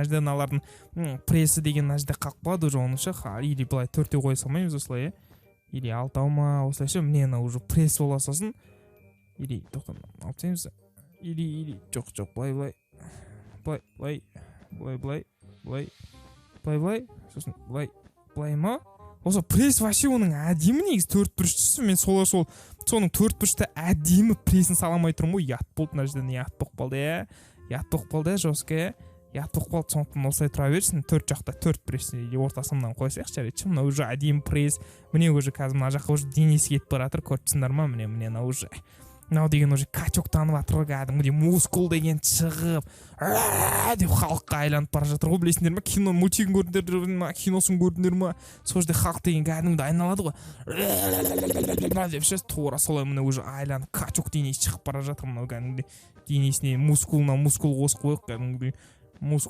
мына жерде мыналардың прессы деген мына жерде қалып қалады уже оны ше или былай төртеу қоя салмаймыз осылай или алтау ма осылайша міне мына уже пресс бола салсын или тоқта алып тастаймыз или жоқ былай сосын былай ма осы пресс вообще оның әдемі негізі төртбұрыштысы мен соның төртбұрышты әдемі прессін сала алмай тұрмын ғой ұят болды мына жерден ұят болып қалды жестко ұят болып қалды сондықтан осылай тұра берсін төрт жақта төрт пресс ортасына мынаны қоя салайықшы жарайды мына уже әдемі пресс міне уже қазір мына жаққа уже денесі кетіп бара жатыр көріп тұрсыңдар ма міне мынау уже мынау деген уже качоктанып жатыр ғой кәдімгідей мускул деген шығып деп халыққа айланып бара жатыр ғой білесіңдер ма кино мультигін көрдіңдер ма киносын көрдіңдер ма сол жерде халық деген кәдімгідей айналады ғой деп ше тура солай міне уже айланып качок денесі шығып бара жатыр мынау кәдімгідей денесіне мускул қосып қойып кәдімгідей мускул